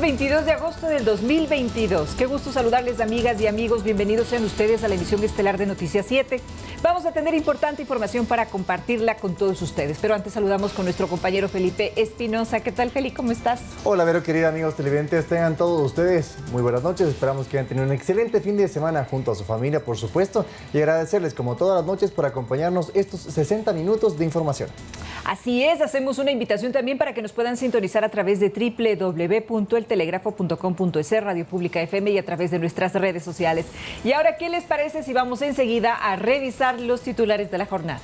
22 de agosto del 2022. Qué gusto saludarles, amigas y amigos. Bienvenidos sean ustedes a la emisión estelar de Noticias 7. Vamos a tener importante información para compartirla con todos ustedes. Pero antes saludamos con nuestro compañero Felipe Espinosa. ¿Qué tal, Feli? ¿Cómo estás? Hola, Vero, querida, amigos televidentes. Tengan todos ustedes muy buenas noches. Esperamos que hayan tenido un excelente fin de semana junto a su familia, por supuesto. Y agradecerles, como todas las noches, por acompañarnos estos 60 minutos de información. Así es, hacemos una invitación también para que nos puedan sintonizar a través de www.eltelegrafo.com.es, Radio Pública FM y a través de nuestras redes sociales. Y ahora, ¿qué les parece si vamos enseguida a revisar los titulares de la jornada?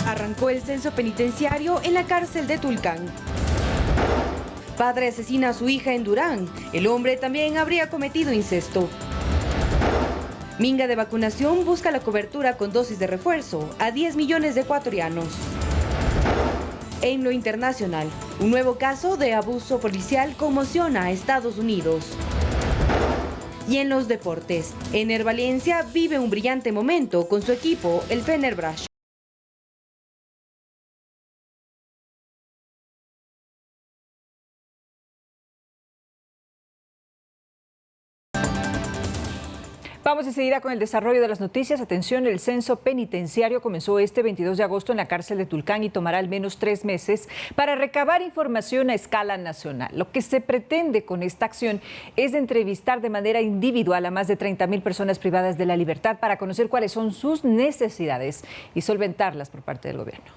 Arrancó el censo penitenciario en la cárcel de Tulcán. Padre asesina a su hija en Durán. El hombre también habría cometido incesto. Minga de vacunación busca la cobertura con dosis de refuerzo a 10 millones de ecuatorianos. En lo internacional, un nuevo caso de abuso policial conmociona a Estados Unidos. Y en los deportes, Ener Valencia vive un brillante momento con su equipo, el Fenerbahce. Vamos enseguida con el desarrollo de las noticias. Atención, el censo penitenciario comenzó este 22 de agosto en la cárcel de Tulcán y tomará al menos 3 meses para recabar información a escala nacional. Lo que se pretende con esta acción es entrevistar de manera individual a más de 30.000 personas privadas de la libertad para conocer cuáles son sus necesidades y solventarlas por parte del gobierno.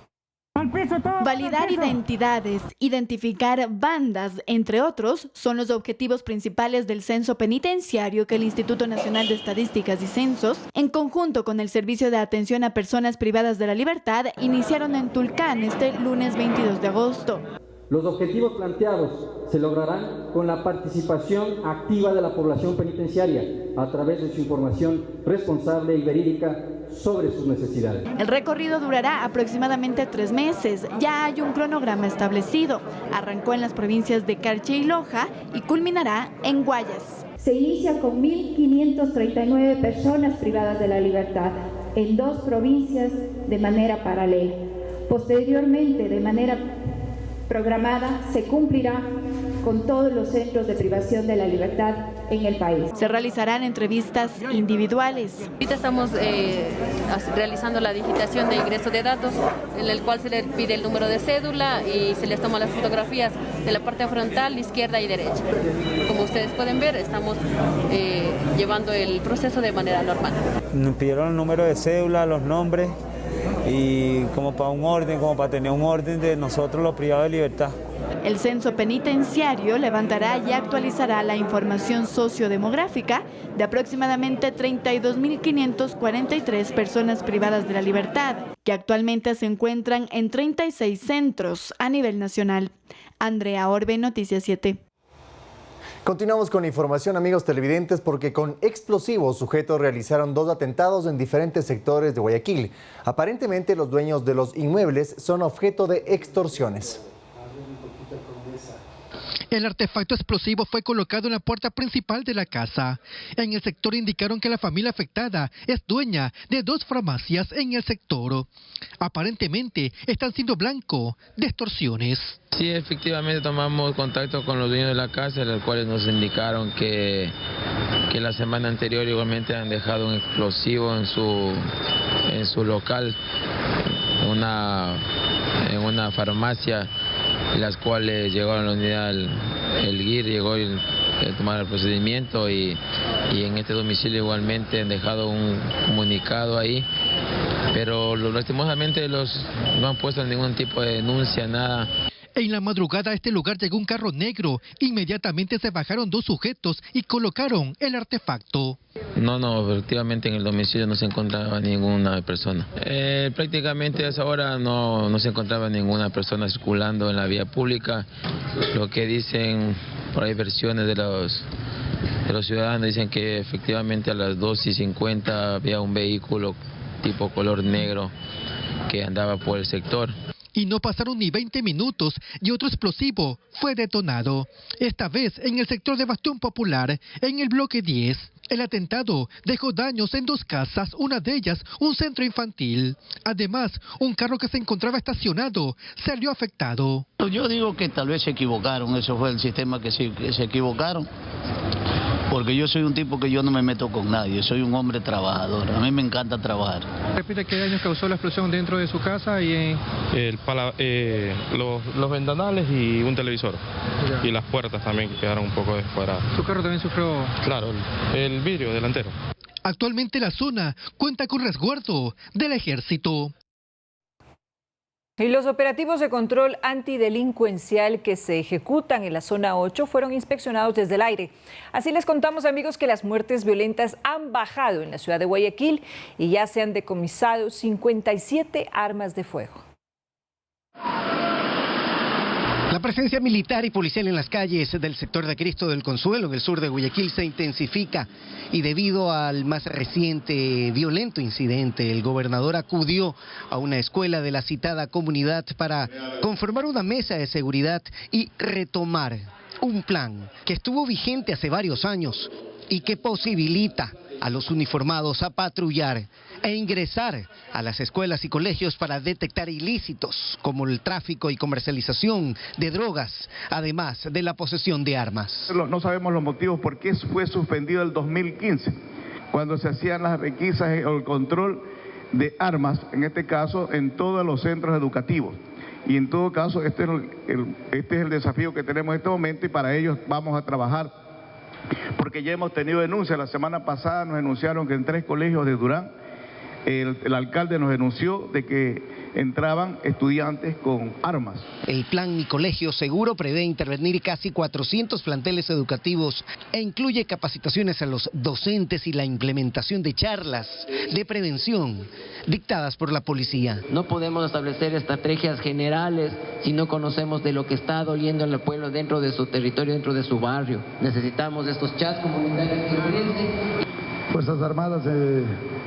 Validar identidades, identificar bandas, entre otros, son los objetivos principales del censo penitenciario que el Instituto Nacional de Estadísticas y Censos, en conjunto con el Servicio de Atención a Personas Privadas de la Libertad, iniciaron en Tulcán este lunes 22 de agosto. Los objetivos planteados se lograrán con la participación activa de la población penitenciaria a través de su información responsable y verídica sobre sus necesidades. El recorrido durará aproximadamente 3 meses. Ya hay un cronograma establecido. Arrancó en las provincias de Carchi y Loja y culminará en Guayas. Se inicia con 1.539 personas privadas de la libertad en 2 provincias de manera paralela. Posteriormente, de manera programada, se cumplirá con todos los centros de privación de la libertad en el país. Se realizarán entrevistas individuales. Ahorita estamos realizando la digitación de ingreso de datos, en el cual se le pide el número de cédula y se les toma las fotografías de la parte frontal, izquierda y derecha. Como ustedes pueden ver, estamos llevando el proceso de manera normal. Nos pidieron el número de cédula, los nombres, y como para un orden, como para tener un orden de nosotros los privados de libertad. El censo penitenciario levantará y actualizará la información sociodemográfica de aproximadamente 32.543 personas privadas de la libertad, que actualmente se encuentran en 36 centros a nivel nacional. Andrea Orbe, Noticias 7. Continuamos con información, amigos televidentes, porque con explosivos sujetos realizaron 2 atentados en diferentes sectores de Guayaquil. Aparentemente los dueños de los inmuebles son objeto de extorsiones. El artefacto explosivo fue colocado en la puerta principal de la casa. En el sector indicaron que la familia afectada es dueña de 2 farmacias en el sector. Aparentemente están siendo blanco de extorsiones. Sí, efectivamente tomamos contacto con los dueños de la casa, los cuales nos indicaron que la semana anterior igualmente han dejado un explosivo en su local, en una farmacia, en las cuales llegó a la unidad el GIR, llegó a tomar el procedimiento y en este domicilio igualmente han dejado un comunicado ahí, pero lastimosamente no han puesto ningún tipo de denuncia, nada. En la madrugada a este lugar llegó un carro negro. Inmediatamente se bajaron 2 sujetos y colocaron el artefacto. No, efectivamente en el domicilio no se encontraba ninguna persona. Prácticamente a esa hora no se encontraba ninguna persona circulando en la vía pública. Lo que dicen por ahí versiones de los ciudadanos, dicen que efectivamente a las 2:50 había un vehículo tipo color negro que andaba por el sector. Y no pasaron ni 20 minutos y otro explosivo fue detonado. Esta vez en el sector de Bastión Popular, en el bloque 10. El atentado dejó daños en 2 casas, una de ellas un centro infantil. Además, un carro que se encontraba estacionado salió afectado. Yo digo que tal vez se equivocaron, eso fue el sistema que se equivocaron. Porque yo soy un tipo que yo no me meto con nadie, soy un hombre trabajador, a mí me encanta trabajar. Repite qué daños causó la explosión dentro de su casa y los ventanales y un televisor. Ya. Y las puertas también que quedaron un poco descuadradas. ¿Su carro también sufrió? Claro, el vidrio delantero. Actualmente la zona cuenta con resguardo del ejército. Y los operativos de control antidelincuencial que se ejecutan en la zona 8 fueron inspeccionados desde el aire. Así les contamos, amigos, que las muertes violentas han bajado en la ciudad de Guayaquil y ya se han decomisado 57 armas de fuego. La presencia militar y policial en las calles del sector de Cristo del Consuelo, en el sur de Guayaquil, se intensifica y debido al más reciente violento incidente, el gobernador acudió a una escuela de la citada comunidad para conformar una mesa de seguridad y retomar un plan que estuvo vigente hace varios años y que posibilita a los uniformados a patrullar e ingresar a las escuelas y colegios para detectar ilícitos como el tráfico y comercialización de drogas, además de la posesión de armas. No sabemos los motivos por qué fue suspendido el 2015, cuando se hacían las requisas o el control de armas, en este caso en todos los centros educativos. Y en todo caso, este es el desafío que tenemos en este momento y para ello vamos a trabajar. Porque ya hemos tenido denuncias. La semana pasada nos denunciaron que en 3 colegios de Durán, el alcalde nos denunció de que entraban estudiantes con armas. El plan Mi Colegio Seguro prevé intervenir casi 400 planteles educativos e incluye capacitaciones a los docentes y la implementación de charlas de prevención dictadas por la policía. No podemos establecer estrategias generales si no conocemos de lo que está doliendo en el pueblo dentro de su territorio, dentro de su barrio. Necesitamos estos chats comunitarios que ofrecen. Fuerzas Armadas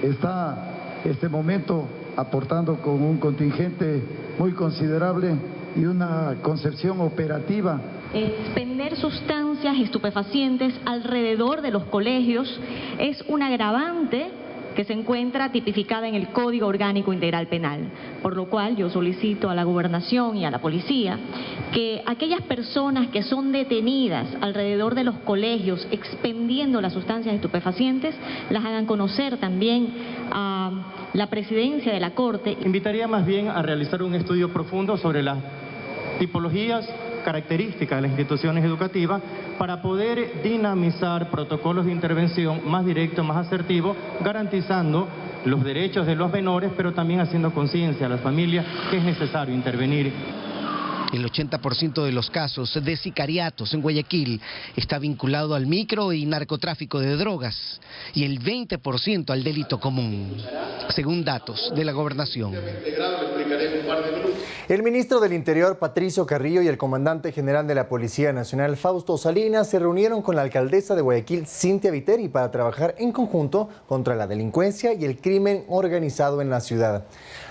está este momento aportando con un contingente muy considerable y una concepción operativa. Expender sustancias estupefacientes alrededor de los colegios es un agravante que se encuentra tipificada en el Código Orgánico Integral Penal, por lo cual yo solicito a la Gobernación y a la Policía que aquellas personas que son detenidas alrededor de los colegios expendiendo las sustancias estupefacientes las hagan conocer también a la Presidencia de la Corte. Invitaría más bien a realizar un estudio profundo sobre las tipologías, características de las instituciones educativas para poder dinamizar protocolos de intervención más directos, más asertivos, garantizando los derechos de los menores, pero también haciendo conciencia a las familias que es necesario intervenir. El 80% de los casos de sicariatos en Guayaquil está vinculado al micro y narcotráfico de drogas y el 20% al delito común, según datos de la Gobernación. El ministro del Interior, Patricio Carrillo, y el comandante general de la Policía Nacional, Fausto Salinas, se reunieron con la alcaldesa de Guayaquil, Cintia Viteri, para trabajar en conjunto contra la delincuencia y el crimen organizado en la ciudad.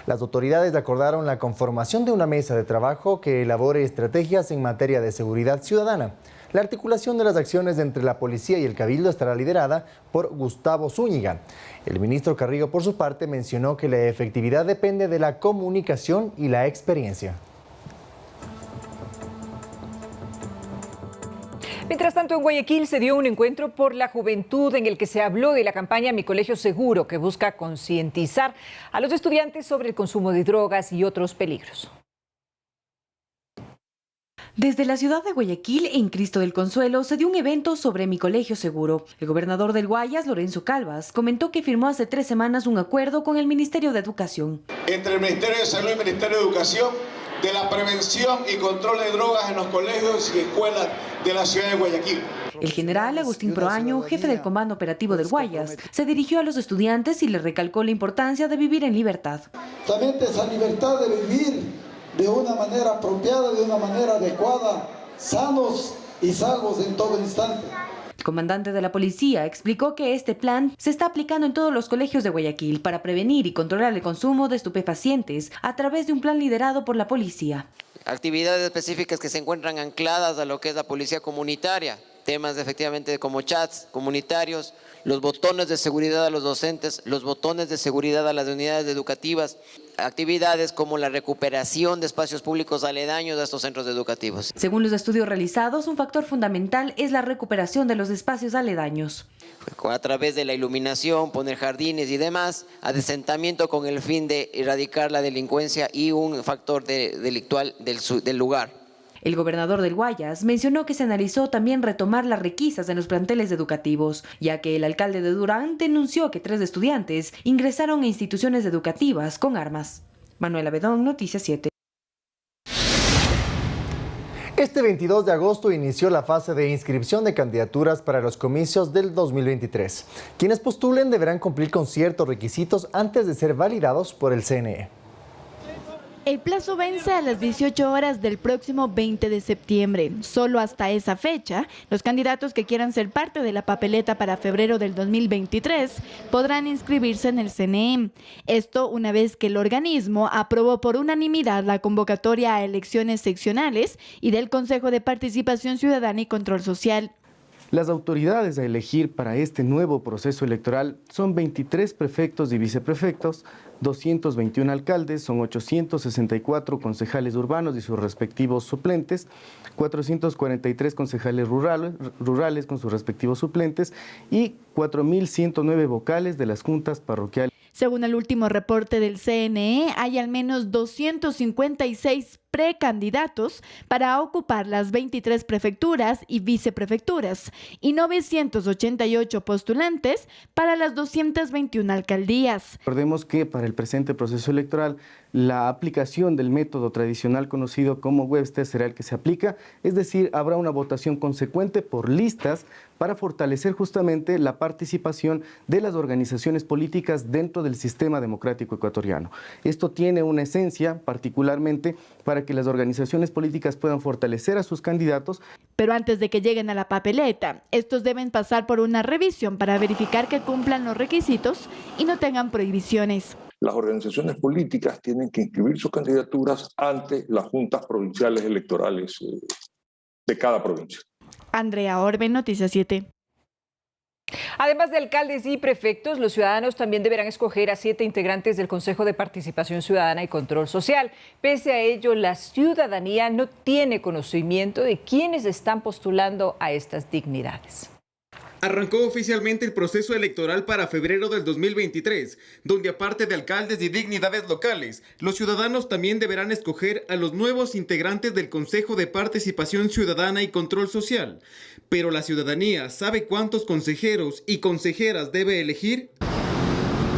Las autoridades acordaron la conformación de una mesa de trabajo que elabore estrategias en materia de seguridad ciudadana. La articulación de las acciones entre la policía y el cabildo estará liderada por Gustavo Zúñiga. El ministro Carrillo, por su parte, mencionó que la efectividad depende de la comunicación y la experiencia. Mientras tanto, en Guayaquil se dio un encuentro por la juventud en el que se habló de la campaña Mi Colegio Seguro, que busca concientizar a los estudiantes sobre el consumo de drogas y otros peligros. Desde la ciudad de Guayaquil, en Cristo del Consuelo, se dio un evento sobre Mi Colegio Seguro. El gobernador del Guayas, Lorenzo Calvas, comentó que firmó hace 3 semanas un acuerdo con el Ministerio de Educación. Entre el Ministerio de Salud y el Ministerio de Educación, de la prevención y control de drogas en los colegios y escuelas de la ciudad de Guayaquil. El general Agustín Proaño, jefe del Comando Operativo del Guayas, se dirigió a los estudiantes y les recalcó la importancia de vivir en libertad. Justamente esa libertad de vivir de una manera apropiada, de una manera adecuada, sanos y salvos en todo instante. El comandante de la policía explicó que este plan se está aplicando en todos los colegios de Guayaquil para prevenir y controlar el consumo de estupefacientes a través de un plan liderado por la policía. Actividades específicas que se encuentran ancladas a lo que es la policía comunitaria, temas efectivamente como chats comunitarios, los botones de seguridad a los docentes, los botones de seguridad a las unidades educativas, actividades como la recuperación de espacios públicos aledaños a estos centros educativos. Según los estudios realizados, un factor fundamental es la recuperación de los espacios aledaños. A través de la iluminación, poner jardines y demás, adesentamiento con el fin de erradicar la delincuencia y un factor delictual del lugar. El gobernador del Guayas mencionó que se analizó también retomar las requisas en los planteles educativos, ya que el alcalde de Durán denunció que 3 estudiantes ingresaron a instituciones educativas con armas. Manuela Bedón, Noticias 7. Este 22 de agosto inició la fase de inscripción de candidaturas para los comicios del 2023. Quienes postulen deberán cumplir con ciertos requisitos antes de ser validados por el CNE. El plazo vence a las 18 horas del próximo 20 de septiembre. Solo hasta esa fecha, los candidatos que quieran ser parte de la papeleta para febrero del 2023 podrán inscribirse en el CNE. Esto una vez que el organismo aprobó por unanimidad la convocatoria a elecciones seccionales y del Consejo de Participación Ciudadana y Control Social. Las autoridades a elegir para este nuevo proceso electoral son 23 prefectos y viceprefectos, 221 alcaldes, son 864 concejales urbanos y sus respectivos suplentes, 443 concejales rurales con sus respectivos suplentes y 4.109 vocales de las juntas parroquiales. Según el último reporte del CNE, hay al menos 256 precandidatos para ocupar las 23 prefecturas y viceprefecturas y 988 postulantes para las 221 alcaldías. Recordemos que para el presente proceso electoral la aplicación del método tradicional conocido como Webster será el que se aplica, es decir, habrá una votación consecuente por listas para fortalecer justamente la participación de las organizaciones políticas dentro del sistema democrático ecuatoriano. Esto tiene una esencia particularmente para que las organizaciones políticas puedan fortalecer a sus candidatos. Pero antes de que lleguen a la papeleta, estos deben pasar por una revisión para verificar que cumplan los requisitos y no tengan prohibiciones. Las organizaciones políticas tienen que inscribir sus candidaturas ante las juntas provinciales electorales de cada provincia. Andrea Orbe, Noticias 7. Además de alcaldes y prefectos, los ciudadanos también deberán escoger a 7 integrantes del Consejo de Participación Ciudadana y Control Social. Pese a ello, la ciudadanía no tiene conocimiento de quiénes están postulando a estas dignidades. Arrancó oficialmente el proceso electoral para febrero del 2023, donde aparte de alcaldes y dignidades locales, los ciudadanos también deberán escoger a los nuevos integrantes del Consejo de Participación Ciudadana y Control Social. Pero la ciudadanía ¿sabe cuántos consejeros y consejeras debe elegir?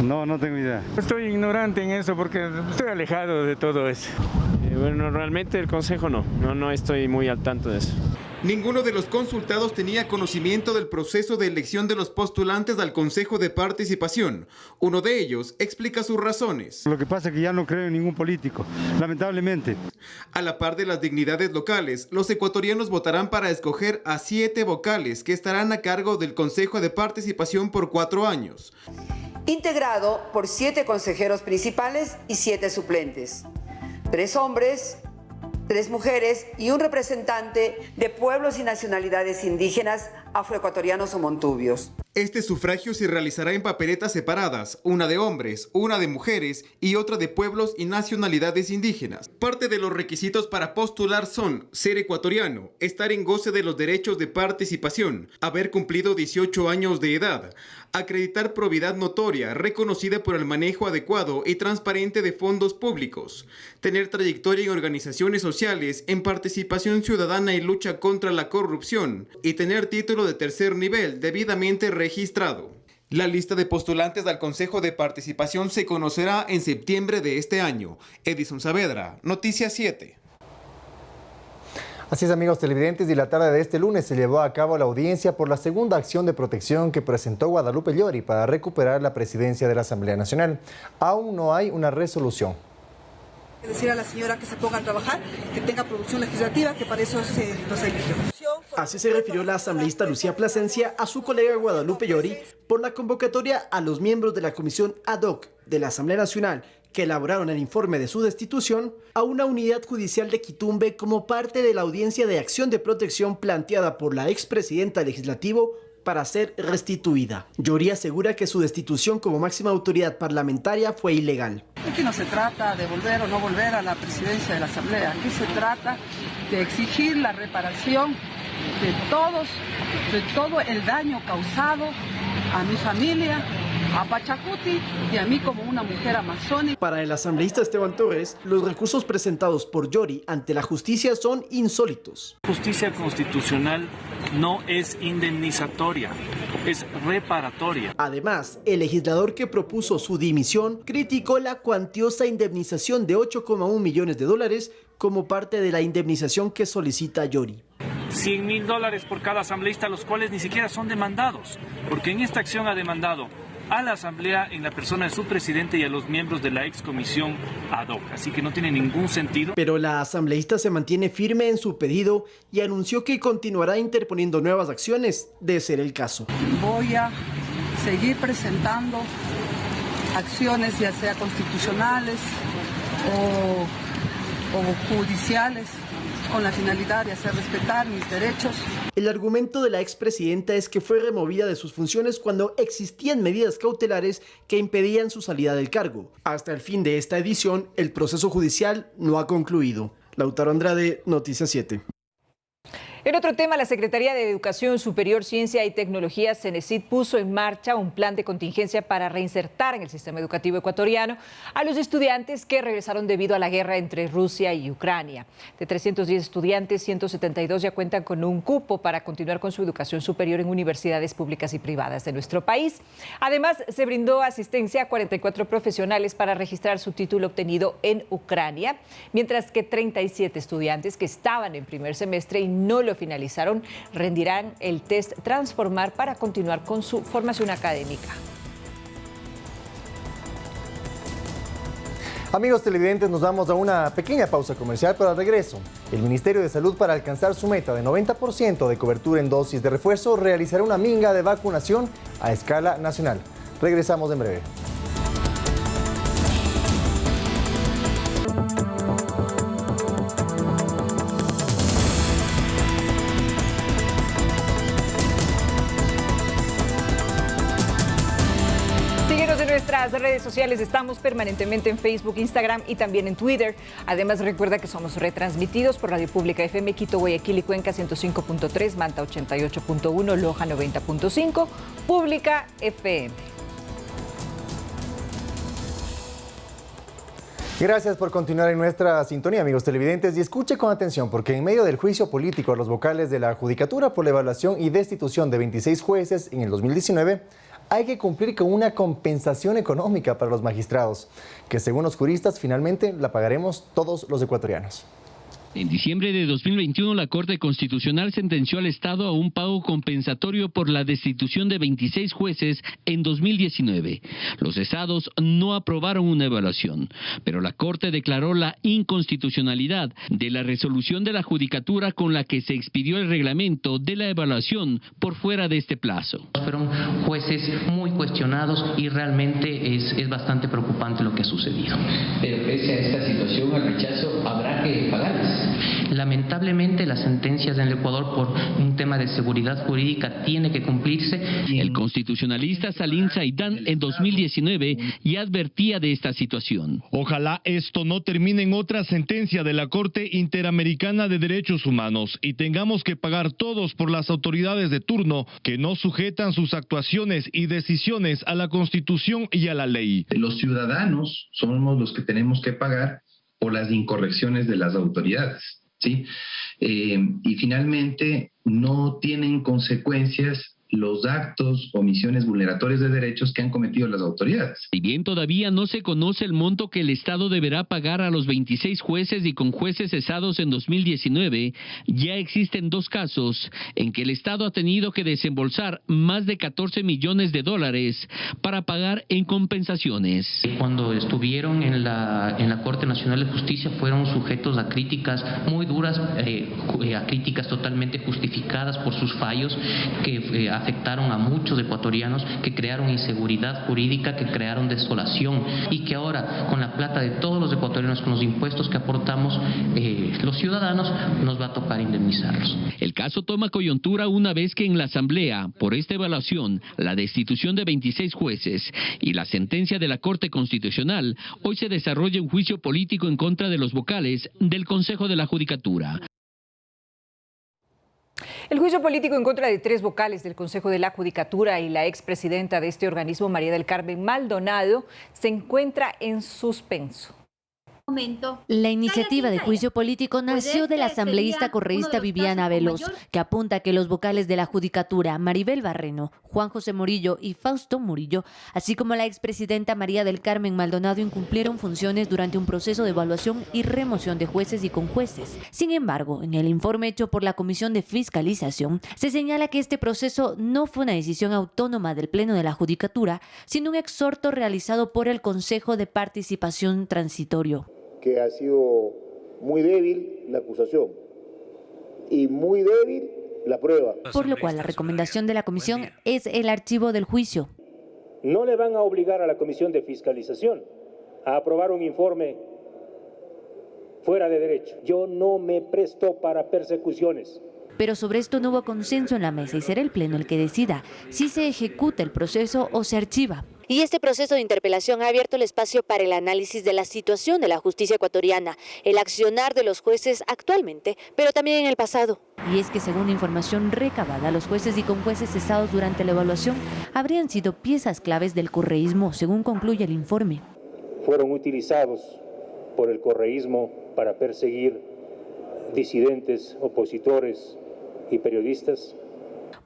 No tengo idea. Estoy ignorante en eso porque estoy alejado de todo eso. Bueno, realmente el consejo no estoy muy al tanto de eso. Ninguno de los consultados tenía conocimiento del proceso de elección de los postulantes al Consejo de Participación. Uno de ellos explica sus razones. Lo que pasa es que ya no creo en ningún político, lamentablemente. A la par de las dignidades locales, los ecuatorianos votarán para escoger a 7 vocales que estarán a cargo del Consejo de Participación por 4 años. Integrado por 7 consejeros principales y 7 suplentes. 3 hombres, 3 mujeres y un representante de pueblos y nacionalidades indígenas, afroecuatorianos o montubios. Este sufragio se realizará en papeletas separadas, una de hombres, una de mujeres y otra de pueblos y nacionalidades indígenas. Parte de los requisitos para postular son ser ecuatoriano, estar en goce de los derechos de participación, haber cumplido 18 años de edad, acreditar probidad notoria reconocida por el manejo adecuado y transparente de fondos públicos, tener trayectoria en organizaciones sociales, en participación ciudadana y lucha contra la corrupción y tener título de tercer nivel debidamente registrado. La lista de postulantes al Consejo de Participación se conocerá en septiembre de este año. Edison Saavedra, Noticias 7. Así es, amigos televidentes, y la tarde de este lunes se llevó a cabo la audiencia por la segunda acción de protección que presentó Guadalupe Llori para recuperar la presidencia de la Asamblea Nacional. Aún no hay una resolución. Decir a la señora que se ponga a trabajar, que tenga producción legislativa, que para eso nos eligió. Así se refirió la asambleísta Lucía Plasencia a su colega Guadalupe Llori por la convocatoria a los miembros de la comisión ad hoc de la Asamblea Nacional que elaboraron el informe de su destitución a una unidad judicial de Quitumbe como parte de la audiencia de acción de protección planteada por la expresidenta del Legislativo para ser restituida. Llori asegura que su destitución como máxima autoridad parlamentaria fue ilegal. Aquí no se trata de volver o no volver a la presidencia de la Asamblea, aquí se trata de exigir la reparación de todo el daño causado a mi familia, a Pachacuti y a mí como una mujer amazónica. Para el asambleísta Esteban Torres, los recursos presentados por Llori ante la justicia son insólitos. Justicia constitucional no es indemnizatoria, es reparatoria. Además, el legislador que propuso su dimisión criticó la cuantiosa indemnización de 8,1 millones de dólares como parte de la indemnización que solicita Llori. $100,000 por cada asambleísta, los cuales ni siquiera son demandados, porque en esta acción ha demandado a la Asamblea en la persona de su presidente y a los miembros de la excomisión ad hoc, así que no tiene ningún sentido. Pero la asambleísta se mantiene firme en su pedido y anunció que continuará interponiendo nuevas acciones de ser el caso. Voy a seguir presentando acciones ya sea constitucionales o judiciales con la finalidad de hacer respetar mis derechos. El argumento de la expresidenta es que fue removida de sus funciones cuando existían medidas cautelares que impedían su salida del cargo. Hasta el fin de esta edición, el proceso judicial no ha concluido. Lautaro Andrade, Noticias 7. En otro tema, la Secretaría de Educación Superior, Ciencia y Tecnología, CENESID, puso en marcha un plan de contingencia para reinsertar en el sistema educativo ecuatoriano a los estudiantes que regresaron debido a la guerra entre Rusia y Ucrania. De 310 estudiantes, 172 ya cuentan con un cupo para continuar con su educación superior en universidades públicas y privadas de nuestro país. Además, se brindó asistencia a 44 profesionales para registrar su título obtenido en Ucrania, mientras que 37 estudiantes que estaban en primer semestre y no lo finalizaron rendirán el test Transformar para continuar con su formación académica. Amigos televidentes, nos vamos a una pequeña pausa comercial, pero al regreso, el Ministerio de Salud, para alcanzar su meta de 90% de cobertura en dosis de refuerzo, realizará una minga de vacunación a escala nacional. Regresamos en breve. Nuestras redes sociales, estamos permanentemente en Facebook, Instagram y también en Twitter. Además, recuerda que somos retransmitidos por Radio Pública FM, Quito, Guayaquil y Cuenca 105.3, Manta 88.1, Loja 90.5, Pública FM. Gracias por continuar en nuestra sintonía, amigos televidentes, y escuche con atención porque en medio del juicio político a los vocales de la Judicatura por la evaluación y destitución de 26 jueces en el 2019, hay que cumplir con una compensación económica para los magistrados, que según los juristas finalmente la pagaremos todos los ecuatorianos. En diciembre de 2021, la Corte Constitucional sentenció al Estado a un pago compensatorio por la destitución de 26 jueces en 2019. Los cesados no aprobaron una evaluación, pero la Corte declaró la inconstitucionalidad de la resolución de la Judicatura con la que se expidió el reglamento de la evaluación por fuera de este plazo. Fueron jueces muy cuestionados y realmente es bastante preocupante lo que ha sucedido. Pero pese a esta situación, al rechazo, habrá que pagarles. Lamentablemente, las sentencias en el Ecuador por un tema de seguridad jurídica tiene que cumplirse. El constitucionalista Salim Saidán en 2019 ya advertía de esta situación. Ojalá esto no termine en otra sentencia de la Corte Interamericana de Derechos Humanos y tengamos que pagar todos por las autoridades de turno que no sujetan sus actuaciones y decisiones a la Constitución y a la ley. Los ciudadanos somos los que tenemos que pagar por las incorrecciones de las autoridades, ¿sí? Y finalmente no tienen consecuencias los actos, omisiones vulneratorias de derechos que han cometido las autoridades. Si bien todavía no se conoce el monto que el Estado deberá pagar a los 26 jueces y conjueces cesados en 2019, ya existen 2 casos en que el Estado ha tenido que desembolsar más de 14 millones de dólares para pagar en compensaciones. Cuando estuvieron en la Corte Nacional de Justicia fueron sujetos a críticas muy duras, a críticas totalmente justificadas por sus fallos que afectaron a muchos ecuatorianos, que crearon inseguridad jurídica, que crearon desolación y que ahora con la plata de todos los ecuatorianos, con los impuestos que aportamos los ciudadanos, nos va a tocar indemnizarlos. El caso toma coyuntura una vez que en la Asamblea, por esta evaluación, la destitución de 26 jueces y la sentencia de la Corte Constitucional, hoy se desarrolla un juicio político en contra de los vocales del Consejo de la Judicatura. El juicio político en contra de 3 vocales del Consejo de la Judicatura y la expresidenta de este organismo, María del Carmen Maldonado, se encuentra en suspenso. La iniciativa de juicio político nació de la asambleísta correísta Viviana Veloz, que apunta que los vocales de la Judicatura, Maribel Barreno, Juan José Murillo y Fausto Murillo, así como la expresidenta María del Carmen Maldonado, incumplieron funciones durante un proceso de evaluación y remoción de jueces y conjueces. Sin embargo, en el informe hecho por la Comisión de Fiscalización, se señala que este proceso no fue una decisión autónoma del Pleno de la Judicatura, sino un exhorto realizado por el Consejo de Participación Transitorio. Que ha sido muy débil la acusación y muy débil la prueba. Por lo cual la recomendación de la comisión es el archivo del juicio. No le van a obligar a la Comisión de Fiscalización a aprobar un informe fuera de derecho. Yo no me presto para persecuciones. Pero sobre esto no hubo consenso en la mesa y será el Pleno el que decida si se ejecuta el proceso o se archiva. Y este proceso de interpelación ha abierto el espacio para el análisis de la situación de la justicia ecuatoriana, el accionar de los jueces actualmente, pero también en el pasado. Y es que según información recabada, los jueces y conjueces cesados durante la evaluación habrían sido piezas claves del correísmo, según concluye el informe. Fueron utilizados por el correísmo para perseguir disidentes, opositores y periodistas.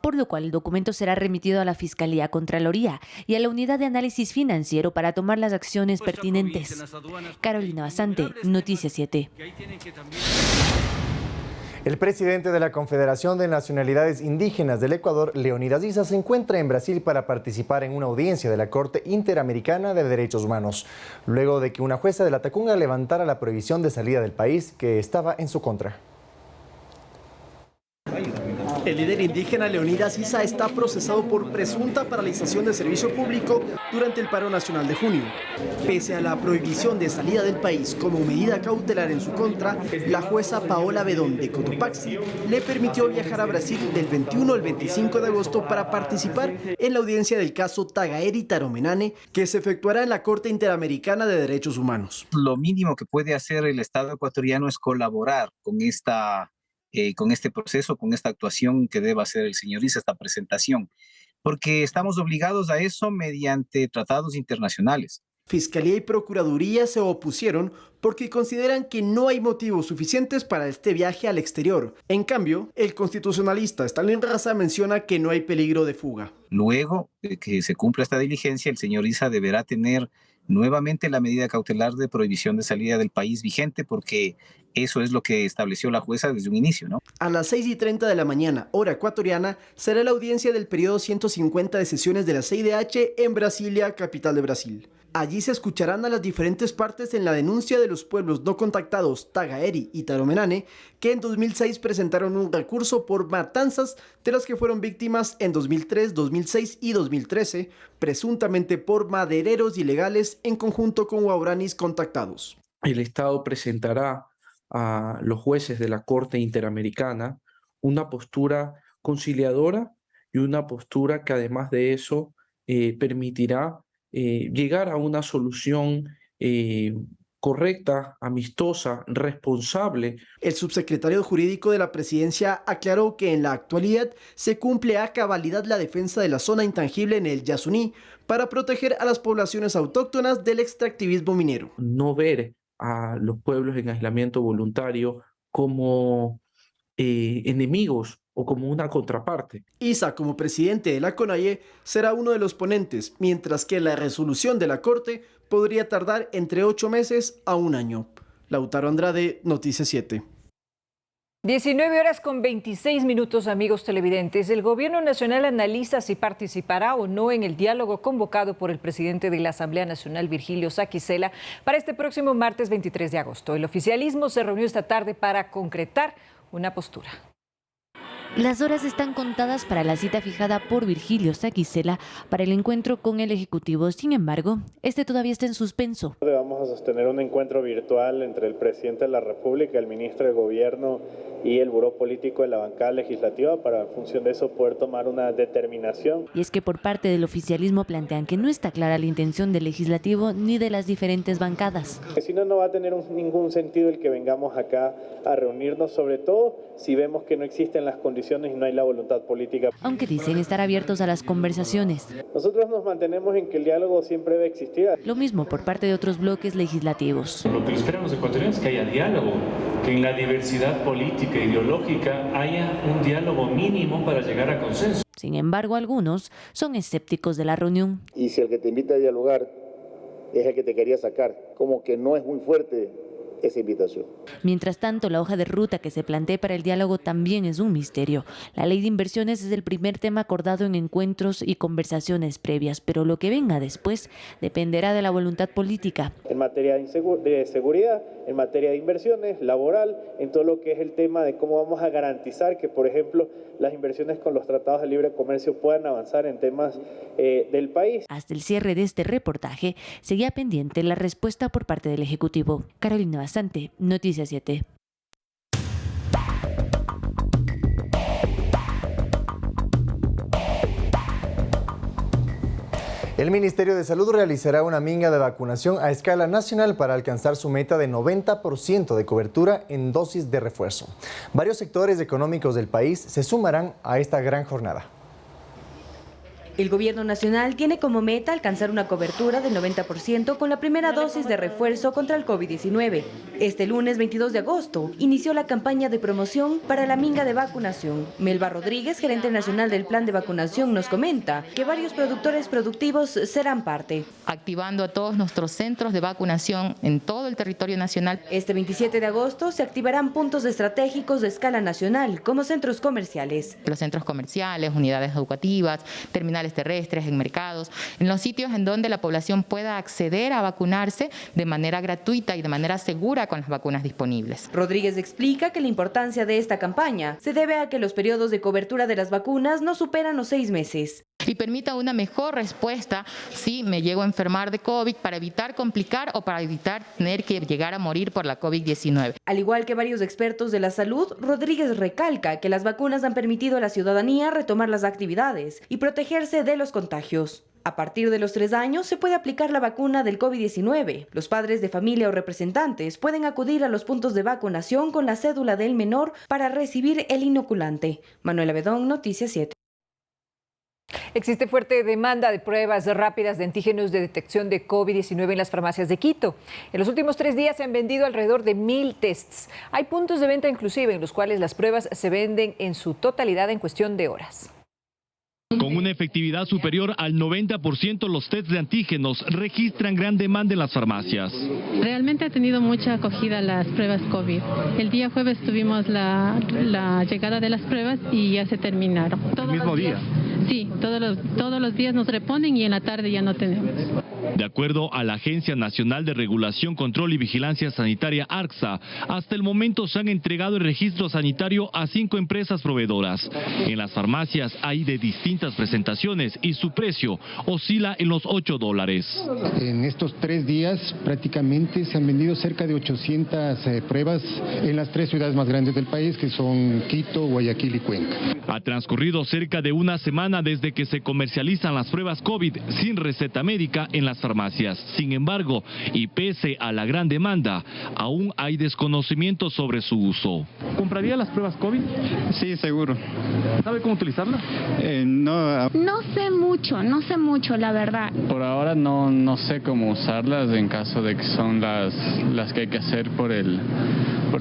Por lo cual el documento será remitido a la Fiscalía, Contraloría y a la Unidad de Análisis Financiero para tomar las acciones pertinentes. Carolina Basante, Noticias 7. El presidente de la Confederación de Nacionalidades Indígenas del Ecuador, Leonidas Issa, se encuentra en Brasil para participar en una audiencia de la Corte Interamericana de Derechos Humanos, luego de que una jueza de Latacunga levantara la prohibición de salida del país que estaba en su contra. El líder indígena Leonidas Issa está procesado por presunta paralización de servicio público durante el paro nacional de junio. Pese a la prohibición de salida del país como medida cautelar en su contra, la jueza Paola Bedón de Cotopaxi le permitió viajar a Brasil del 21 al 25 de agosto para participar en la audiencia del caso Tagaeri Taromenane, que se efectuará en la Corte Interamericana de Derechos Humanos. Lo mínimo que puede hacer el Estado ecuatoriano es colaborar con este proceso, con esta actuación que deba hacer el señor Issa, esta presentación, porque estamos obligados a eso mediante tratados internacionales. Fiscalía y Procuraduría se opusieron porque consideran que no hay motivos suficientes para este viaje al exterior. En cambio, el constitucionalista Stalin Raza menciona que no hay peligro de fuga. Luego de que se cumpla esta diligencia, el señor Issa deberá tener nuevamente la medida cautelar de prohibición de salida del país vigente, porque eso es lo que estableció la jueza desde un inicio, ¿no? A las 6:30 de la mañana, hora ecuatoriana, será la audiencia del periodo 150 de sesiones de la CIDH en Brasilia, capital de Brasil. Allí se escucharán a las diferentes partes en la denuncia de los pueblos no contactados Tagaeri y Taromenane, que en 2006 presentaron un recurso por matanzas de las que fueron víctimas en 2003, 2006 y 2013, presuntamente por madereros ilegales en conjunto con guaraníes contactados. El Estado presentará a los jueces de la Corte Interamericana una postura conciliadora y una postura que además de eso permitirá llegar a una solución correcta, amistosa, responsable. El subsecretario jurídico de la presidencia aclaró que en la actualidad se cumple a cabalidad la defensa de la zona intangible en el Yasuní para proteger a las poblaciones autóctonas del extractivismo minero. No ver a los pueblos en aislamiento voluntario como enemigos o como una contraparte. Isa, como presidente de la CONAIE, será uno de los ponentes, mientras que la resolución de la Corte podría tardar entre 8 meses a 1 año. Lautaro Andrade, Noticias 7. 19 horas con 26 minutos, amigos televidentes. El Gobierno Nacional analiza si participará o no en el diálogo convocado por el presidente de la Asamblea Nacional, Virgilio Saquicela, para este próximo martes 23 de agosto. El oficialismo se reunió esta tarde para concretar una postura. Las horas están contadas para la cita fijada por Virgilio Saquicela para el encuentro con el Ejecutivo. Sin embargo, este todavía está en suspenso. Vamos a sostener un encuentro virtual entre el presidente de la República, el ministro de Gobierno y el buró político de la bancada legislativa para, en función de eso, poder tomar una determinación. Y es que por parte del oficialismo plantean que no está clara la intención del legislativo ni de las diferentes bancadas. Si no, no va a tener ningún sentido el que vengamos acá a reunirnos, sobre todo si vemos que no existen las condiciones y no hay la voluntad política. Aunque dicen estar abiertos a las conversaciones. Nosotros nos mantenemos en que el diálogo siempre debe existir. Lo mismo por parte de otros bloques legislativos. Lo que esperan los ecuatorianos es que haya diálogo, que en la diversidad política e ideológica haya un diálogo mínimo para llegar a consenso. Sin embargo, algunos son escépticos de la reunión. Y si el que te invita a dialogar es el que te quería sacar, como que no es muy fuerte esa invitación. Mientras tanto, la hoja de ruta que se plantea para el diálogo también es un misterio. La ley de inversiones es el primer tema acordado en encuentros y conversaciones previas, pero lo que venga después dependerá de la voluntad política. En materia de seguridad, en materia de inversiones, laboral, en todo lo que es el tema de cómo vamos a garantizar que, por ejemplo, las inversiones con los tratados de libre comercio puedan avanzar en temas del país. Hasta el cierre de este reportaje, seguía pendiente la respuesta por parte del Ejecutivo. Carolina Basante, Noticias 7. El Ministerio de Salud realizará una minga de vacunación a escala nacional para alcanzar su meta de 90% de cobertura en dosis de refuerzo. Varios sectores económicos del país se sumarán a esta gran jornada. El Gobierno Nacional tiene como meta alcanzar una cobertura del 90% con la primera dosis de refuerzo contra el COVID-19. Este lunes 22 de agosto inició la campaña de promoción para la minga de vacunación. Melba Rodríguez, gerente nacional del plan de vacunación, nos comenta que varios productores productivos serán parte. Activando a todos nuestros centros de vacunación en todo el territorio nacional. Este 27 de agosto se activarán puntos estratégicos de escala nacional, como centros comerciales. Los centros comerciales, unidades educativas, terminales terrestres, en mercados, en los sitios en donde la población pueda acceder a vacunarse de manera gratuita y de manera segura con las vacunas disponibles. Rodríguez explica que la importancia de esta campaña se debe a que los periodos de cobertura de las vacunas no superan los 6 meses. Y permita una mejor respuesta si me llego a enfermar de COVID para evitar complicar o para evitar tener que llegar a morir por la COVID-19. Al igual que varios expertos de la salud, Rodríguez recalca que las vacunas han permitido a la ciudadanía retomar las actividades y protegerse de los contagios. A partir de los 3 años se puede aplicar la vacuna del COVID-19. Los padres de familia o representantes pueden acudir a los puntos de vacunación con la cédula del menor para recibir el inoculante. Manuela Bedón, Noticias 7. Existe fuerte demanda de pruebas rápidas de antígenos de detección de COVID-19 en las farmacias de Quito. En los últimos 3 días se han vendido alrededor de 1.000 tests. Hay puntos de venta inclusive en los cuales las pruebas se venden en su totalidad en cuestión de horas. Con una efectividad superior al 90%, los tests de antígenos registran gran demanda en las farmacias. Realmente ha tenido mucha acogida las pruebas COVID. El día jueves tuvimos la llegada de las pruebas y ya se terminaron. ¿El mismo día? Sí, todos los días nos reponen y en la tarde ya no tenemos. De acuerdo a la Agencia Nacional de Regulación, Control y Vigilancia Sanitaria, ARCSA, hasta el momento se han entregado el registro sanitario a 5 empresas proveedoras. En las farmacias hay de distintas presentaciones y su precio oscila en los $8. En estos 3 días prácticamente se han vendido cerca de 800 pruebas en las 3 ciudades más grandes del país, que son Quito, Guayaquil y Cuenca. Ha transcurrido cerca de una semana desde que se comercializan las pruebas COVID sin receta médica en las las farmacias. Sin embargo, y pese a la gran demanda, aún hay desconocimiento sobre su uso. ¿Compraría las pruebas COVID? Sí, seguro. ¿Sabe cómo utilizarlas? No sé mucho, la verdad. Por ahora no sé cómo usarlas en caso de que son las que hay que hacer por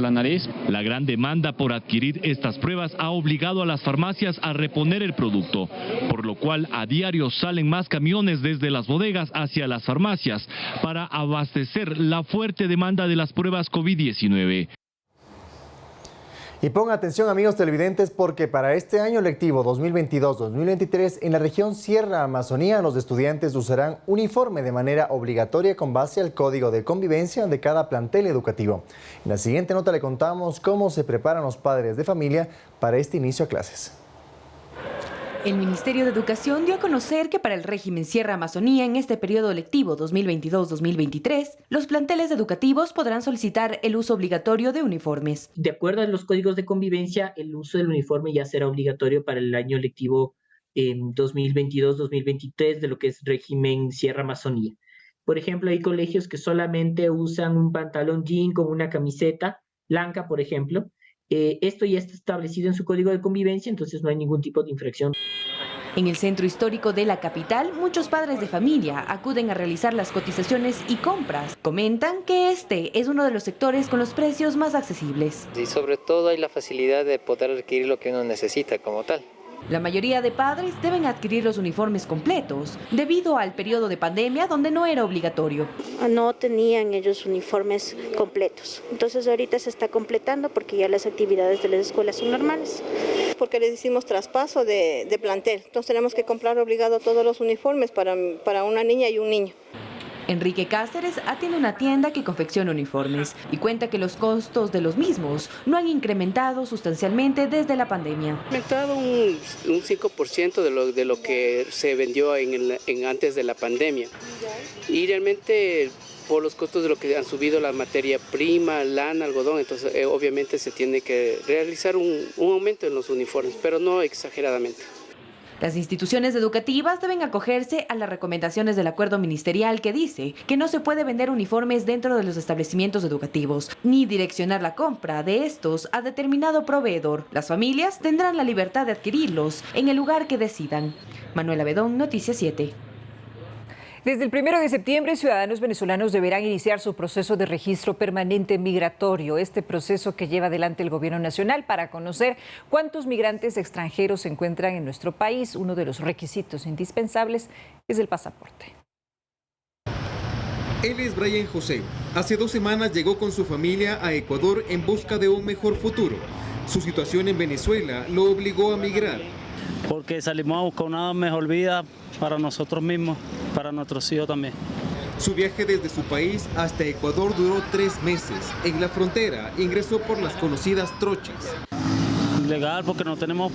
la nariz. La gran demanda por adquirir estas pruebas ha obligado a las farmacias a reponer el producto, por lo cual a diario salen más camiones desde las bodegas hacia las farmacias para abastecer la fuerte demanda de las pruebas COVID-19. Y pongan atención, amigos televidentes, porque para este año lectivo 2022-2023 en la región Sierra Amazonía los estudiantes usarán uniforme de manera obligatoria con base al código de convivencia de cada plantel educativo. En la siguiente nota le contamos cómo se preparan los padres de familia para este inicio a clases. El Ministerio de Educación dio a conocer que para el régimen Sierra Amazonía en este periodo lectivo 2022-2023, los planteles educativos podrán solicitar el uso obligatorio de uniformes. De acuerdo a los códigos de convivencia, el uso del uniforme ya será obligatorio para el año lectivo 2022-2023 de lo que es régimen Sierra Amazonía. Por ejemplo, hay colegios que solamente usan un pantalón jean con una camiseta blanca, por ejemplo. Esto ya está establecido en su código de convivencia, entonces no hay ningún tipo de infracción. En el centro histórico de la capital, muchos padres de familia acuden a realizar las cotizaciones y compras. Comentan que este es uno de los sectores con los precios más accesibles. Y sobre todo hay la facilidad de poder adquirir lo que uno necesita como tal. La mayoría de padres deben adquirir los uniformes completos, debido al periodo de pandemia donde no era obligatorio. No tenían ellos uniformes completos, entonces ahorita se está completando porque ya las actividades de las escuelas son normales. Porque les hicimos traspaso de plantel, entonces tenemos que comprar obligado todos los uniformes para una niña y un niño. Enrique Cáceres atiende una tienda que confecciona uniformes y cuenta que los costos de los mismos no han incrementado sustancialmente desde la pandemia. Ha aumentado un 5% de lo que se vendió antes de la pandemia. Y realmente por los costos de lo que han subido la materia prima, lana, algodón, entonces obviamente se tiene que realizar un aumento en los uniformes, pero no exageradamente. Las instituciones educativas deben acogerse a las recomendaciones del acuerdo ministerial que dice que no se puede vender uniformes dentro de los establecimientos educativos, ni direccionar la compra de estos a determinado proveedor. Las familias tendrán la libertad de adquirirlos en el lugar que decidan. Manuela Bedón, Noticias 7. Desde el 1 de septiembre, ciudadanos venezolanos deberán iniciar su proceso de registro permanente migratorio, este proceso que lleva adelante el gobierno nacional para conocer cuántos migrantes extranjeros se encuentran en nuestro país. Uno de los requisitos indispensables es el pasaporte. Él es Brian José. Hace 2 semanas llegó con su familia a Ecuador en busca de un mejor futuro. Su situación en Venezuela lo obligó a migrar. Porque salimos a buscar una mejor vida para nosotros mismos, para nuestros hijos también. Su viaje desde su país hasta Ecuador duró 3 meses. En la frontera ingresó por las conocidas trochas. Ilegal porque no tenemos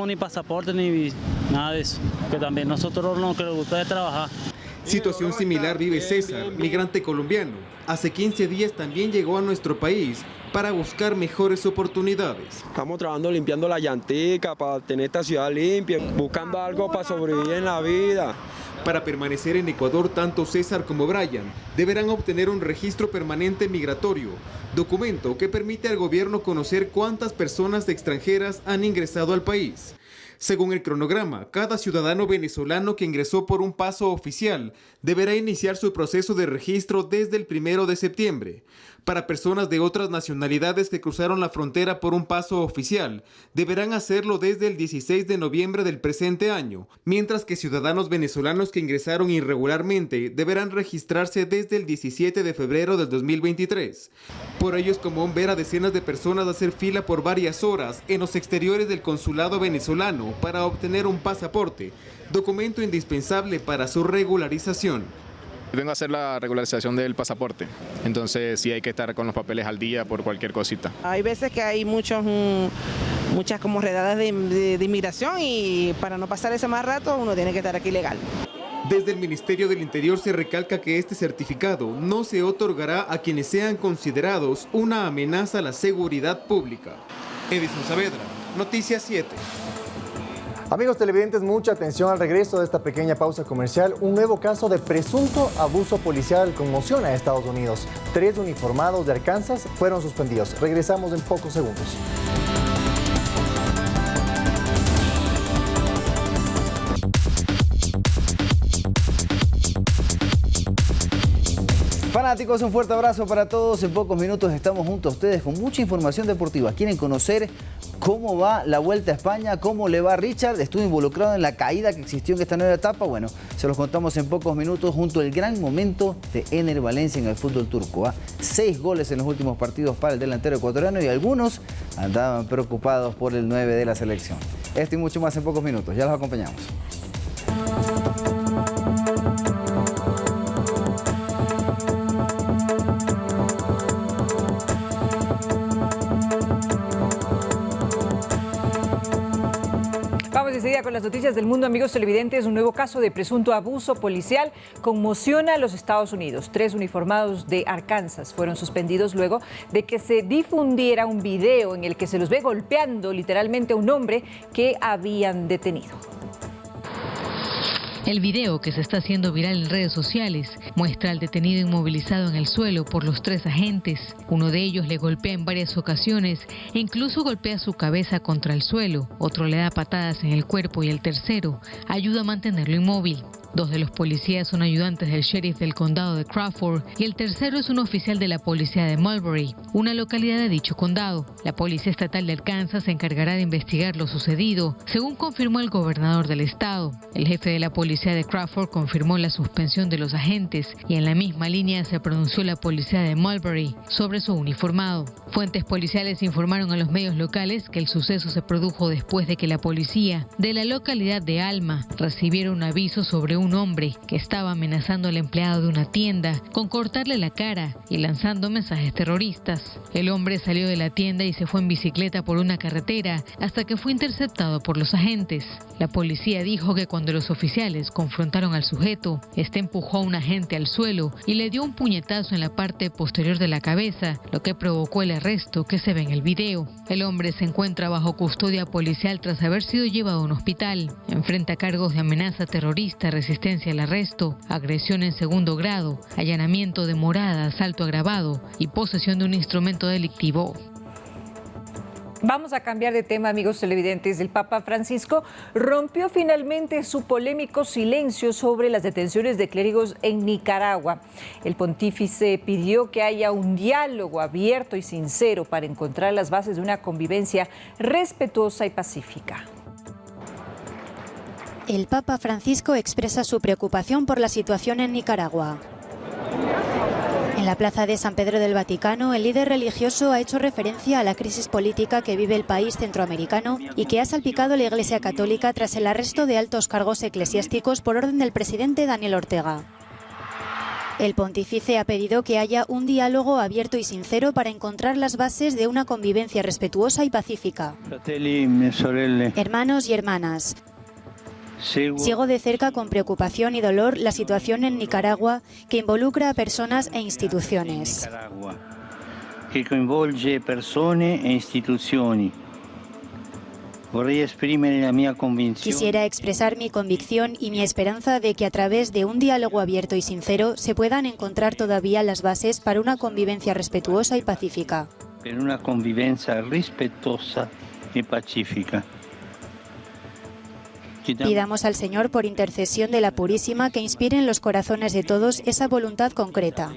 ni pasaporte ni nada de eso. Que también nosotros lo que nos gusta es trabajar. Situación similar vive César, migrante colombiano. Hace 15 días también llegó a nuestro país para buscar mejores oportunidades. Estamos trabajando limpiando la llantica para tener esta ciudad limpia, buscando algo para sobrevivir en la vida. Para permanecer en Ecuador, tanto César como Brian deberán obtener un registro permanente migratorio, documento que permite al gobierno conocer cuántas personas extranjeras han ingresado al país. Según el cronograma, cada ciudadano venezolano que ingresó por un paso oficial deberá iniciar su proceso de registro desde el 1 de septiembre. Para personas de otras nacionalidades que cruzaron la frontera por un paso oficial, deberán hacerlo desde el 16 de noviembre del presente año, mientras que ciudadanos venezolanos que ingresaron irregularmente deberán registrarse desde el 17 de febrero del 2023. Por ello es común ver a decenas de personas hacer fila por varias horas en los exteriores del consulado venezolano para obtener un pasaporte, documento indispensable para su regularización. Vengo a hacer la regularización del pasaporte, entonces sí hay que estar con los papeles al día por cualquier cosita. Hay veces que hay muchas como redadas de inmigración y para no pasar ese más rato uno tiene que estar aquí legal. Desde el Ministerio del Interior se recalca que este certificado no se otorgará a quienes sean considerados una amenaza a la seguridad pública. Edison Saavedra, Noticias 7. Amigos televidentes, mucha atención al regreso de esta pequeña pausa comercial. Un nuevo caso de presunto abuso policial conmociona a Estados Unidos. 3 uniformados de Arkansas fueron suspendidos. Regresamos en pocos segundos. Fanáticos, un fuerte abrazo para todos. En pocos minutos estamos junto a ustedes con mucha información deportiva. ¿Quieren conocer cómo va la Vuelta a España? ¿Cómo le va a Richard? ¿Estuvo involucrado en la caída que existió en esta nueva etapa? Bueno, se los contamos en pocos minutos junto al gran momento de Ener Valencia en el fútbol turco. 6 goles en los últimos partidos para el delantero ecuatoriano y algunos andaban preocupados por el 9 de la selección. Esto y mucho más en pocos minutos. Ya los acompañamos. Enseguida con las noticias del mundo, amigos televidentes. Un nuevo caso de presunto abuso policial conmociona a los Estados Unidos. 3 uniformados de Arkansas fueron suspendidos luego de que se difundiera un video en el que se los ve golpeando literalmente a un hombre que habían detenido. El video, que se está haciendo viral en redes sociales, muestra al detenido inmovilizado en el suelo por los 3 agentes. Uno de ellos le golpea en varias ocasiones e incluso golpea su cabeza contra el suelo. Otro le da patadas en el cuerpo y el tercero ayuda a mantenerlo inmóvil. 2 de los policías son ayudantes del sheriff del condado de Crawford y el tercero es un oficial de la policía de Mulberry, una localidad de dicho condado. La Policía Estatal de Arkansas se encargará de investigar lo sucedido, según confirmó el gobernador del estado. El jefe de la policía de Crawford confirmó la suspensión de los agentes y en la misma línea se pronunció la policía de Mulberry sobre su uniformado. Fuentes policiales informaron a los medios locales que el suceso se produjo después de que la policía de la localidad de Alma recibiera un aviso sobre un hombre que estaba amenazando al empleado de una tienda con cortarle la cara y lanzando mensajes terroristas. El hombre salió de la tienda y se fue en bicicleta por una carretera hasta que fue interceptado por los agentes. La policía dijo que cuando los oficiales confrontaron al sujeto, este empujó a un agente al suelo y le dio un puñetazo en la parte posterior de la cabeza, lo que provocó el arresto que se ve en el video. El hombre se encuentra bajo custodia policial tras haber sido llevado a un hospital. Enfrenta cargos de amenaza terrorista, resistencia al arresto, agresión en segundo grado, allanamiento de morada, asalto agravado y posesión de un instrumento delictivo. Vamos a cambiar de tema, amigos televidentes. El Papa Francisco rompió finalmente su polémico silencio sobre las detenciones de clérigos en Nicaragua. El pontífice pidió que haya un diálogo abierto y sincero para encontrar las bases de una convivencia respetuosa y pacífica. El Papa Francisco expresa su preocupación por la situación en Nicaragua. En la plaza de San Pedro del Vaticano, el líder religioso ha hecho referencia a la crisis política que vive el país centroamericano y que ha salpicado la Iglesia Católica tras el arresto de altos cargos eclesiásticos por orden del presidente Daniel Ortega. El pontífice ha pedido que haya un diálogo abierto y sincero para encontrar las bases de una convivencia respetuosa y pacífica. Hermanos y hermanas, sigo de cerca con preocupación y dolor la situación en Nicaragua que involucra a personas e instituciones. Quisiera expresar mi convicción y mi esperanza de que a través de un diálogo abierto y sincero se puedan encontrar todavía las bases para una convivencia respetuosa y pacífica. Pidamos al Señor por intercesión de la Purísima que inspire en los corazones de todos esa voluntad concreta.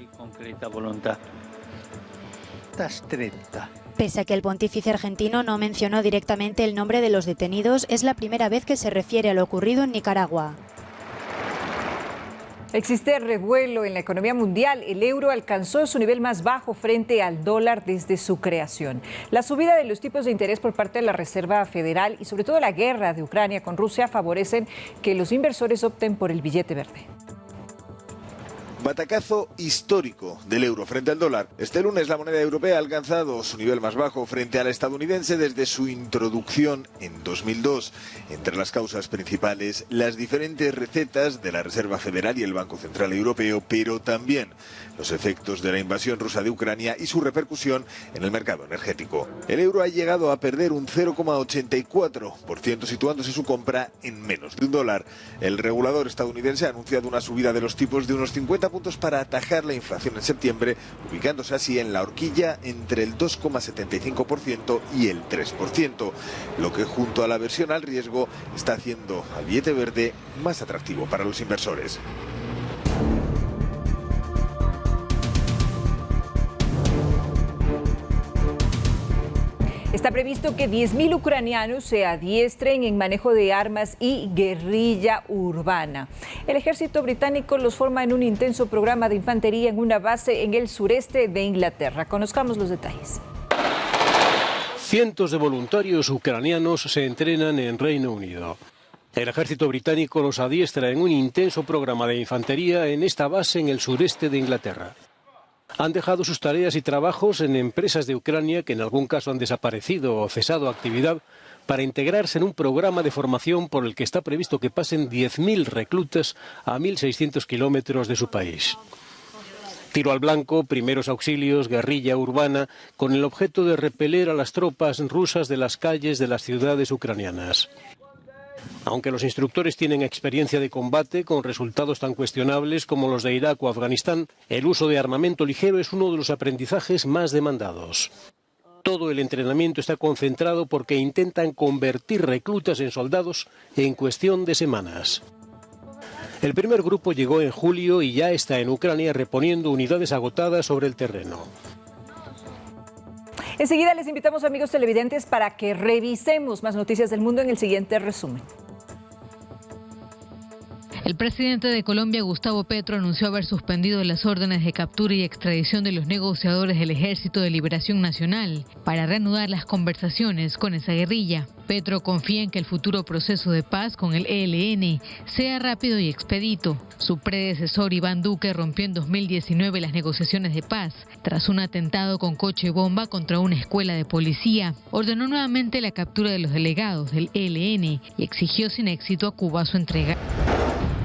Pese a que el pontífice argentino no mencionó directamente el nombre de los detenidos, es la primera vez que se refiere a lo ocurrido en Nicaragua. Existe revuelo en la economía mundial. El euro alcanzó su nivel más bajo frente al dólar desde su creación. La subida de los tipos de interés por parte de la Reserva Federal y sobre todo la guerra de Ucrania con Rusia favorecen que los inversores opten por el billete verde. Batacazo histórico del euro frente al dólar. Este lunes la moneda europea ha alcanzado su nivel más bajo frente a la estadounidense desde su introducción en 2002. Entre las causas principales, las diferentes recetas de la Reserva Federal y el Banco Central Europeo, pero también los efectos de la invasión rusa de Ucrania y su repercusión en el mercado energético. El euro ha llegado a perder un 0,84%, situándose su compra en menos de $1. El regulador estadounidense ha anunciado una subida de los tipos de unos 50 puntos para atajar la inflación en septiembre, ubicándose así en la horquilla entre el 2,75% y el 3%, lo que junto a la aversión al riesgo está haciendo al billete verde más atractivo para los inversores. Está previsto que 10.000 ucranianos se adiestren en manejo de armas y guerrilla urbana. El ejército británico los forma en un intenso programa de infantería en una base en el sureste de Inglaterra. Conozcamos los detalles. Cientos de voluntarios ucranianos se entrenan en Reino Unido. El ejército británico los adiestra en un intenso programa de infantería en esta base en el sureste de Inglaterra. Han dejado sus tareas y trabajos en empresas de Ucrania que en algún caso han desaparecido o cesado actividad para integrarse en un programa de formación por el que está previsto que pasen 10.000 reclutas a 1.600 kilómetros de su país. Tiro al blanco, primeros auxilios, guerrilla urbana, con el objeto de repeler a las tropas rusas de las calles de las ciudades ucranianas. Aunque los instructores tienen experiencia de combate con resultados tan cuestionables como los de Irak o Afganistán, el uso de armamento ligero es uno de los aprendizajes más demandados. Todo el entrenamiento está concentrado porque intentan convertir reclutas en soldados en cuestión de semanas. El primer grupo llegó en julio y ya está en Ucrania reponiendo unidades agotadas sobre el terreno. Enseguida les invitamos, amigos televidentes, para que revisemos más noticias del mundo en el siguiente resumen. El presidente de Colombia, Gustavo Petro, anunció haber suspendido las órdenes de captura y extradición de los negociadores del Ejército de Liberación Nacional para reanudar las conversaciones con esa guerrilla. Petro confía en que el futuro proceso de paz con el ELN sea rápido y expedito. Su predecesor, Iván Duque, rompió en 2019 las negociaciones de paz tras un atentado con coche bomba contra una escuela de policía. Ordenó nuevamente la captura de los delegados del ELN y exigió sin éxito a Cuba su entrega.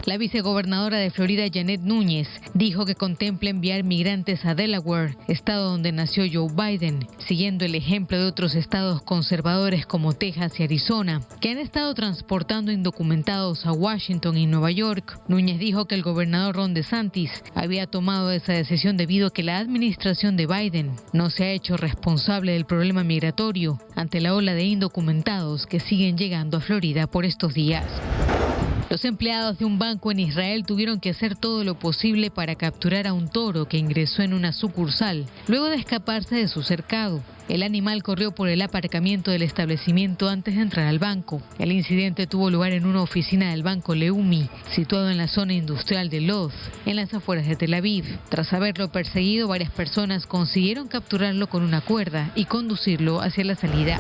La vicegobernadora de Florida, Janet Núñez, dijo que contempla enviar migrantes a Delaware, estado donde nació Joe Biden, siguiendo el ejemplo de otros estados conservadores como Texas y Arizona, que han estado transportando indocumentados a Washington y Nueva York. Núñez dijo que el gobernador Ron DeSantis había tomado esa decisión debido a que la administración de Biden no se ha hecho responsable del problema migratorio ante la ola de indocumentados que siguen llegando a Florida por estos días. Los empleados de un banco en Israel tuvieron que hacer todo lo posible para capturar a un toro que ingresó en una sucursal, luego de escaparse de su cercado. El animal corrió por el aparcamiento del establecimiento antes de entrar al banco. El incidente tuvo lugar en una oficina del banco Leumi, situado en la zona industrial de Lod, en las afueras de Tel Aviv. Tras haberlo perseguido, varias personas consiguieron capturarlo con una cuerda y conducirlo hacia la salida.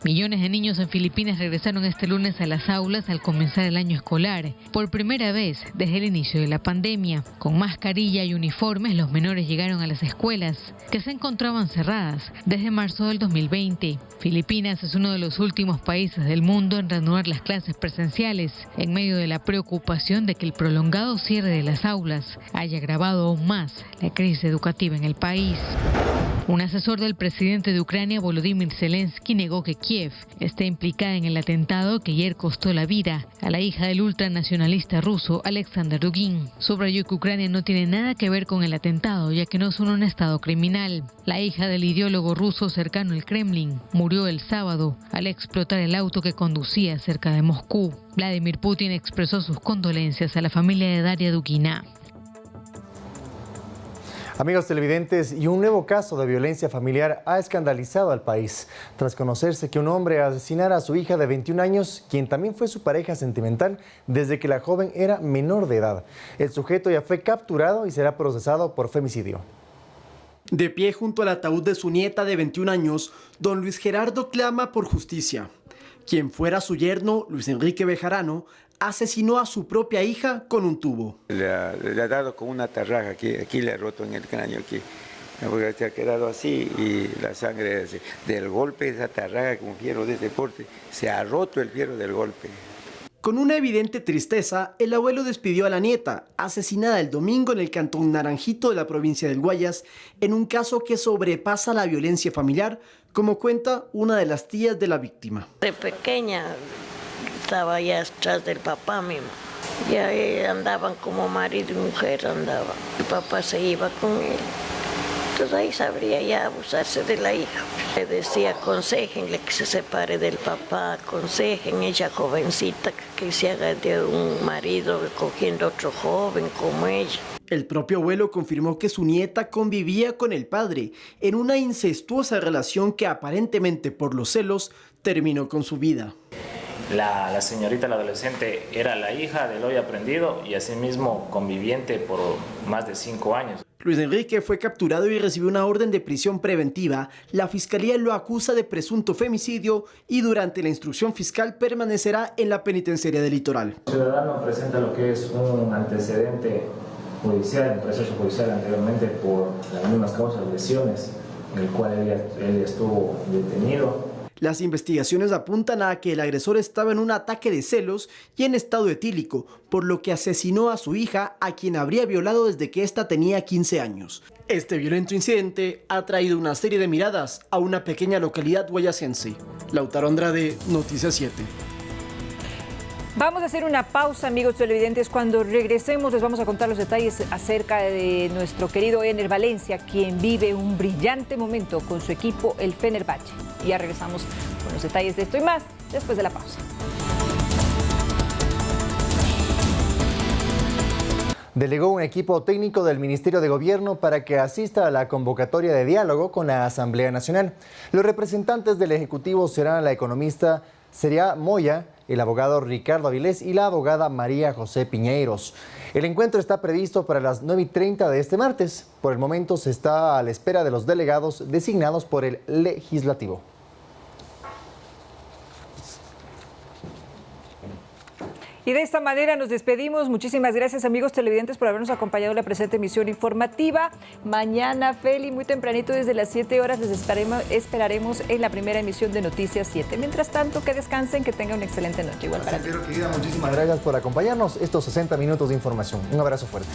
Millones de niños en Filipinas regresaron este lunes a las aulas al comenzar el año escolar, por primera vez desde el inicio de la pandemia. Con mascarilla y uniformes, los menores llegaron a las escuelas, que se encontraban cerradas desde marzo del 2020. Filipinas es uno de los últimos países del mundo en reanudar las clases presenciales, en medio de la preocupación de que el prolongado cierre de las aulas haya agravado aún más la crisis educativa en el país. Un asesor del presidente de Ucrania, Volodymyr Zelensky, negó que Kiev esté implicada en el atentado que ayer costó la vida a la hija del ultranacionalista ruso Alexander Dugin. Subrayó que Ucrania no tiene nada que ver con el atentado, ya que no son un estado criminal. La hija del ideólogo ruso cercano al Kremlin murió el sábado al explotar el auto que conducía cerca de Moscú. Vladimir Putin expresó sus condolencias a la familia de Daria Dugina. Amigos televidentes, y un nuevo caso de violencia familiar ha escandalizado al país, tras conocerse que un hombre asesinara a su hija de 21 años, quien también fue su pareja sentimental desde que la joven era menor de edad. El sujeto ya fue capturado y será procesado por femicidio. De pie junto al ataúd de su nieta de 21 años, don Luis Gerardo clama por justicia. Quien fuera su yerno, Luis Enrique Bejarano, asesinó a su propia hija con un tubo. Le ha dado con una tarraja, aquí le ha roto en el cráneo, aquí. Se ha quedado así y la sangre del golpe, esa tarraja con fierro de ese porte, se ha roto el fierro del golpe. Con una evidente tristeza, el abuelo despidió a la nieta, asesinada el domingo en el cantón Naranjito de la provincia del Guayas, en un caso que sobrepasa la violencia familiar, como cuenta una de las tías de la víctima. De pequeña estaba ya atrás del papá mismo. Ya andaban como marido y mujer, andaban. El papá se iba con él. Entonces ahí sabría ya abusarse de la hija. Le decía, aconséjenle que se separe del papá, aconsejen ella jovencita que se haga de un marido cogiendo otro joven como ella. El propio abuelo confirmó que su nieta convivía con el padre en una incestuosa relación que aparentemente por los celos terminó con su vida. La señorita, la adolescente, era la hija del hoy aprendido y asimismo conviviente por más de 5 años. Luis Enrique fue capturado y recibió una orden de prisión preventiva. La fiscalía lo acusa de presunto femicidio y durante la instrucción fiscal permanecerá en la penitenciaria del Litoral. El ciudadano presenta lo que es un antecedente judicial, un proceso judicial anteriormente por las mismas causas, lesiones, en el cual él estuvo detenido. Las investigaciones apuntan a que el agresor estaba en un ataque de celos y en estado etílico, por lo que asesinó a su hija, a quien habría violado desde que ésta tenía 15 años. Este violento incidente ha traído una serie de miradas a una pequeña localidad guayasense. Lautaro Andrade, Noticias 7. Vamos a hacer una pausa, amigos televidentes. Cuando regresemos les vamos a contar los detalles acerca de nuestro querido Ener Valencia, quien vive un brillante momento con su equipo, el Fenerbahce. Y ya regresamos con los detalles de esto y más después de la pausa. Delegó un equipo técnico del Ministerio de Gobierno para que asista a la convocatoria de diálogo con la Asamblea Nacional. Los representantes del Ejecutivo serán la economista Seria Moya, el abogado Ricardo Avilés y la abogada María José Piñeiros. El encuentro está previsto para las 9:30 de este martes. Por el momento se está a la espera de los delegados designados por el Legislativo. Y de esta manera nos despedimos. Muchísimas gracias, amigos televidentes, por habernos acompañado en la presente emisión informativa. Mañana, Feli, muy tempranito, desde las 7 horas, les esperaremos en la primera emisión de Noticias 7. Mientras tanto, que descansen, que tengan una excelente noche. Igual para ti. Querida, muchísimas gracias por acompañarnos estos 60 minutos de información. Un abrazo fuerte.